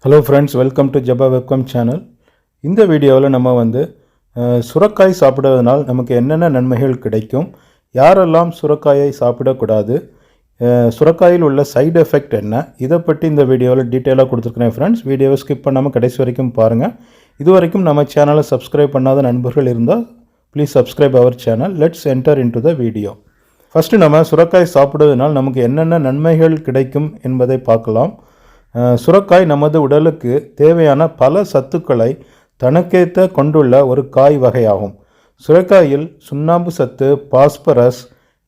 Hello friends, welcome to Jeba webcam channel. இந்த வீடியோவில் நம்ம சுரக்காய் சாப்பிடுவதனால் நமக்கு என்னென்ன நன்மைகள் கிடைக்கும், யாரெல்லாம் சுரக்காயை சாப்பிடக்கூடாது, சுரக்காயில் உள்ள சைடு எஃபெக்ட் என்ன, இதை பற்றி இந்த வீடியோவில் டீட்டெயிலாக கொடுத்துருக்கேன் ஃப்ரெண்ட்ஸ். வீடியோவை ஸ்கிப் பண்ணாமல் கடைசி வரைக்கும் பாருங்கள். இது வரைக்கும் நம்ம சேனலை சப்ஸ்கிரைப் பண்ணாத நண்பர்கள் இருந்தால் ப்ளீஸ் சப்ஸ்கிரைப் அவர் channel. Let's enter into the video. First நம்ம சுரக்காய் சாப்பிடுவதனால் நமக்கு என்னென்ன நன்மைகள் கிடைக்கும் என்பதை பார்க்கலாம். சுரக்காய் நமது உடலுக்கு தேவையான பல சத்துக்களை தனக்கேற்ற கொண்டுள்ள ஒரு காய் வகையாகும். சுரக்காயில் சுண்ணாம்பு சத்து, பாஸ்பரஸ்,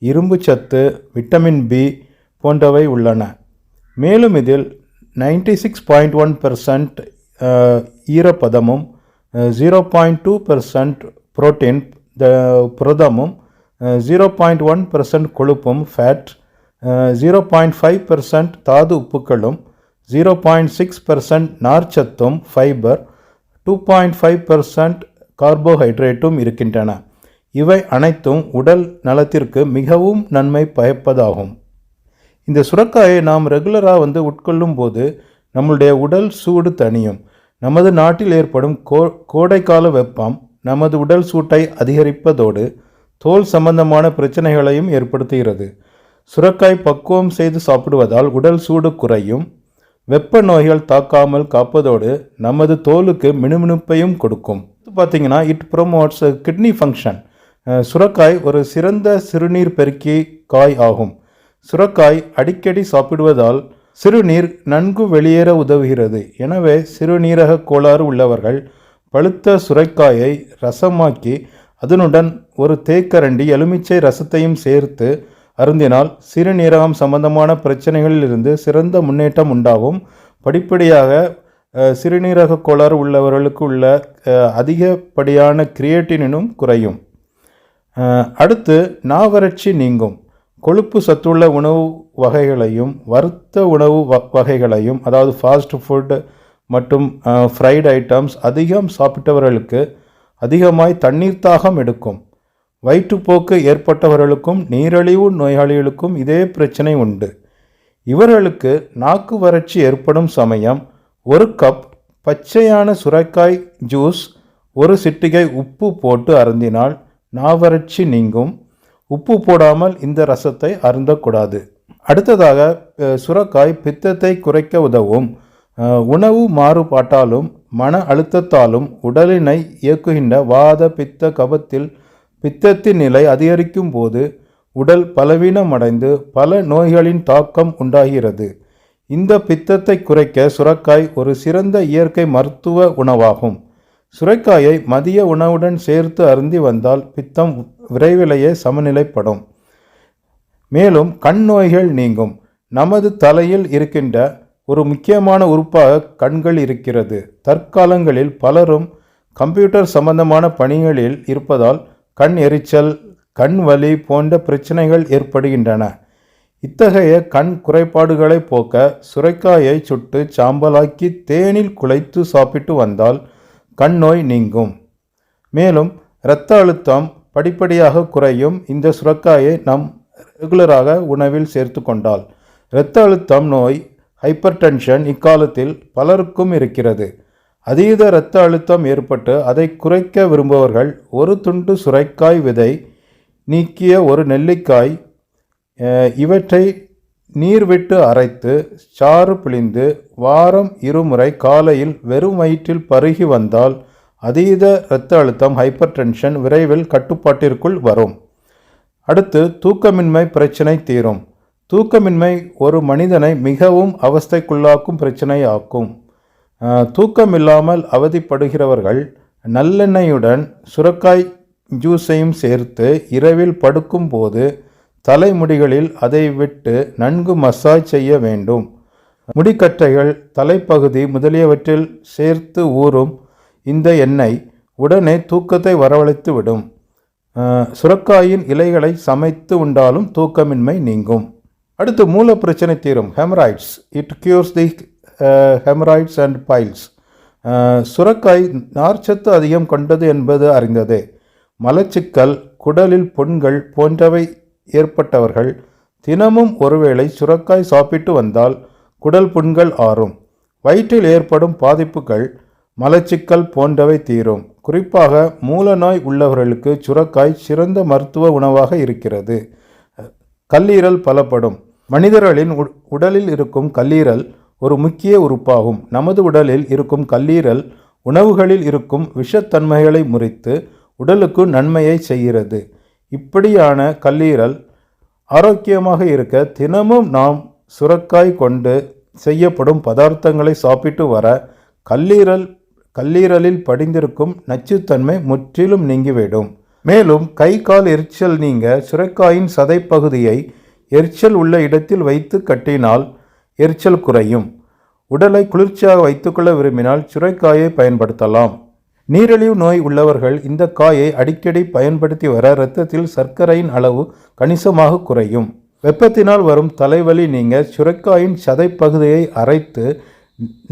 இரும்பு சத்து, விட்டமின் பி போன்றவை உள்ளன. மேலும் இதில் 96.1% ஈரப்பதமும் 0.2% புரோட்டீன் புரதமும் 0.1% கொழுப்பும் ஃபேட், 0.5% தாது உப்புக்களும், 0.6% நார்ச்சத்தும் ஃபைபர், 2.5% கார்போஹைட்ரேட்டும் இருக்கின்றன. இவை அனைத்தும் உடல் நலத்திற்கு மிகவும் நன்மை பயப்பதாகும். இந்த சுரக்காயை நாம் ரெகுலராக உட்கொள்ளும் போது நம்முடைய உடல் சூடு தணியும். நமது நாட்டில் ஏற்படும் கோடைக்கால வெப்பம் நமது உடல் சூட்டை அதிகரிப்பதோடு தோல் சம்பந்தமான பிரச்சனைகளையும் ஏற்படுத்துகிறது. சுரக்காய் பக்குவம் செய்து சாப்பிடுவதால் உடல் சூடு குறையும், வெப்ப நோய்கள் தாக்காமல் காப்பதோடு நமது தோலுக்கு மினுமினுப்பையும் கொடுக்கும். பார்த்தீங்கன்னா இட் ப்ரொமோட்ஸ் கிட்னி ஃபங்க்ஷன். சுரக்காய் ஒரு சிறந்த சிறுநீர் பெருக்கி காய் ஆகும். சுரக்காய் அடிக்கடி சாப்பிடுவதால் சிறுநீர் நன்கு வெளியேற உதவுகிறது. எனவே சிறுநீரக கோளாறு உள்ளவர்கள் பழுத்த சுரைக்காயை ரசமாக்கி அதனுடன் ஒரு தேக்கரண்டி எலுமிச்சை ரசத்தையும் சேர்த்து அருந்தினால் சிறுநீரகம் சம்பந்தமான பிரச்சனைகளிலிருந்து சிறந்த முன்னேற்றம் உண்டாகும். படிப்படியாக சிறுநீரக கோளாறு உள்ளவர்களுக்கு உள்ள அதிகப்படியான கிரியேட்டினும் குறையும். அடுத்து நாவறட்சி நீங்கும். கொழுப்பு சத்துள்ள உணவு வகைகளையும் வறுத்த உணவு வகைகளையும், அதாவது ஃபாஸ்ட் ஃபுட் மற்றும் ஃப்ரைட் ஐட்டம்ஸ் அதிகம் சாப்பிட்டவர்களுக்கு அதிகமாய் தண்ணீர் தாகம் எடுக்கும். வயிற்றுப்போக்கு ஏற்பட்டவர்களுக்கும் நீரிழிவு நோயாளிகளுக்கும் இதே பிரச்சனை உண்டு. இவர்களுக்கு நாக்கு வறட்சி ஏற்படும் சமயம் ஒரு கப் பச்சையான சுரைக்காய் ஜூஸ், ஒரு சிட்டிகை உப்பு போட்டு அருந்தினால் நாவறட்சி நீங்கும். உப்பு போடாமல் இந்த ரசத்தை அருந்தக்கூடாது. அடுத்ததாக சுரைக்காய் பித்தத்தை குறைக்க உதவும். உணவு மாறுபாட்டாலும் மன அழுத்தத்தாலும் உடலினை இயக்குகின்ற வாத பித்த கபத்தில் பித்தத்தின் நிலை அதிகரிக்கும் போது உடல் பலவீனமடைந்து பல நோய்களின் தாக்கம் உண்டாகிறது. இந்த பித்தத்தை குறைக்க சுரைக்காய் ஒரு சிறந்த இயற்கை மருத்துவ உணவாகும். சுரைக்காயை மதிய உணவுடன் சேர்த்து அருந்தி வந்தால் பித்தம் விரைவிலேயே சமநிலைப்படும். மேலும் கண் நோய்கள் நீங்கும். நமது தலையில் இருக்கின்ற ஒரு முக்கியமான உறுப்பாக கண்கள் இருக்கிறது. தற்காலங்களில் பலரும் கம்ப்யூட்டர் சம்பந்தமான பணிகளில் இருப்பதால் கண் எரிச்சல், கண் வலி போன்ற பிரச்சனைகள் ஏற்படுகின்றன. இத்தகைய கண் குறைபாடுகளை போக்க சுரைக்காயை சுட்டு சாம்பலாக்கி தேனில் குழைத்து சாப்பிட்டு வந்தால் கண் நோய் நீங்கும். மேலும் இரத்த அழுத்தம் படிப்படியாக குறையும். இந்த சுரைக்காயை நாம் ரெகுலராக உணவில் சேர்த்து கொண்டால். இரத்த அழுத்தம் நோய், ஹைப்பர் டென்ஷன் இக்காலத்தில் பலருக்கும் இருக்கிறது. அதீத இரத்த அழுத்தம் ஏற்பட்டு அதை குறைக்க விரும்புபவர்கள் ஒரு துண்டு சுரைக்காய் விதை நீக்கிய ஒரு நெல்லிக்காய் இவற்றை நீர் விட்டு அரைத்து சாறு பிழிந்து வாரம் 2 முறை காலையில் வெறும் வயிற்றில் பருகி வந்தால் அதீத இரத்த அழுத்தம், ஹைப்பர் டென்ஷன் விரைவில் கட்டுப்பாட்டிற்குள் வரும். அடுத்து தூக்கமின்மை பிரச்சனை தீரும். தூக்கமின்மை ஒரு மனிதனை மிகவும் அவஸ்தைக்குள்ளாக்கும் பிரச்சனை ஆக்கும். தூக்கம் இல்லாமல் அவதிப்படுகிறவர்கள் நல்லெண்ணெயுடன் சுரைக்காய் ஜூஸையும் சேர்த்து இரவில் படுக்கும் போது தலைமுடிகளில் அதை விட்டு நன்கு மசாஜ் செய்ய வேண்டும். முடிக்கட்டைகள், தலைப்பகுதி முதலியவற்றில் சேர்த்து ஊறும் இந்த எண்ணெய் உடனே தூக்கத்தை வரவழைத்து விடும். சுரைக்காயின் இலைகளை சமைத்து உண்டாலும் தூக்கமின்மை நீங்கும். அடுத்து மூல பிரச்சனை தீரும். Haemorrhoids. It cures the haemorrhoids and piles. சுரைக்காய் நார்ச்சத்து அதிகம் கொண்டது என்பது அறிந்ததே. மலச்சிக்கல், குடலில் புண்கள் போன்றவை ஏற்பட்டவர்கள் தினமும் ஒருவேளை சுரைக்காய் சாப்பிட்டு வந்தால் குடல் புண்கள் ஆறும். வயிற்றில் ஏற்படும் பாதிப்புகள் மலச்சிக்கல் போன்றவை தீரும். குறிப்பாக மூலநோய் உள்ளவர்களுக்கு சுரைக்காய் சிறந்த மருத்துவ உணவாக இருக்கிறது. கல்லீரல் பலப்படும். மனிதர்களின் உடலில் இருக்கும் கல்லீரல் ஒரு முக்கிய உறுப்பாகும். நமது உடலில் இருக்கும் கல்லீரல் உணவுகளில் இருக்கும் விஷத்தன்மைகளை முறித்து உடலுக்கு நன்மையை செய்கிறது. இப்படியான கல்லீரல் ஆரோக்கியமாக இருக்க தினமும் நாம் சுரைக்காய் கொண்டு செய்யப்படும் பதார்த்தங்களை சாப்பிட்டு வர கல்லீரலில் படிந்திருக்கும் நச்சுத்தன்மை முற்றிலும் நீங்கிவிடும். மேலும் கை கால் எரிச்சல் நீங்க சுரைக்காயின் சதைப்பகுதியை எரிச்சல் உள்ள இடத்தில் வைத்து கட்டினால் எரிச்சல் குறையும். உடலை குளிர்ச்சியாக வைத்துக்கொள்ள விரும்பினால் சுரைக்காயை பயன்படுத்தலாம். நீரிழிவு நோய் உள்ளவர்கள் இந்த காயை அடிக்கடி பயன்படுத்தி வர இரத்தத்தில் சர்க்கரையின் அளவு கணிசமாக குறையும். வெப்பத்தினால் வரும் தலைவலி நீங்க சுரைக்காயின் சதைப்பகுதியை அரைத்து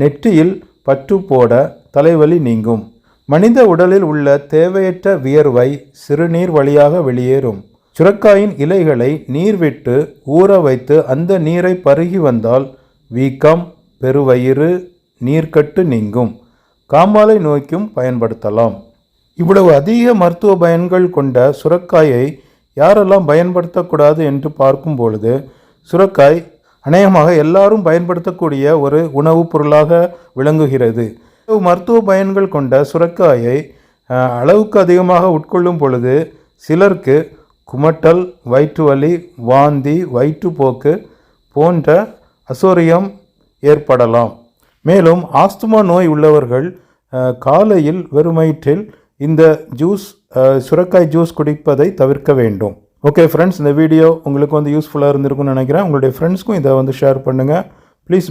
நெற்றியில் பற்று போட தலைவலி நீங்கும். மனித உடலில் உள்ள தேவையற்ற வியர்வை சிறுநீர் வழியாக வெளியேறும். சுரைக்காயின் இலைகளை நீர் விட்டு ஊற வைத்து அந்த நீரை பருகி வந்தால் வீக்கம், பெருவயிறு, நீர்க்கட்டு நீங்கும். காமாலை நோய்க்கும் பயன்படுத்தலாம். இவ்வளவு அதிக மருத்துவ பயன்கள் கொண்ட சுரைக்காயை யாரெல்லாம் பயன்படுத்தக்கூடாது என்று பார்க்கும் பொழுது சுரைக்காய் அநேகமாக எல்லாரும் பயன்படுத்தக்கூடிய ஒரு உணவுப் பொருளாக விளங்குகிறது. மருத்துவ பயன்கள் கொண்ட சுரைக்காயை அளவுக்கு அதிகமாக உட்கொள்ளும் பொழுது சிலருக்கு குமட்டல், வயிற்று வலி, வாந்தி, வயிற்றுப்போக்கு போன்ற அசௌகரியம் ஏற்படலாம். மேலும் ஆஸ்துமா நோய் உள்ளவர்கள் காலையில் வெறும் வயிற்றில் இந்த சுரைக்காய் ஜூஸ் குடிப்பதை தவிர்க்க வேண்டும். ஓகே ஃப்ரெண்ட்ஸ், இந்த வீடியோ உங்களுக்கு யூஸ்ஃபுல்லாக இருந்திருக்கும்னு நினைக்கிறேன். உங்களுடைய ஃப்ரெண்ட்ஸ்க்கும் இதை ஷேர் பண்ணுங்கள். Please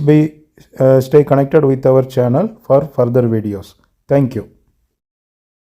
stay connected with our channel for further videos. Thank you.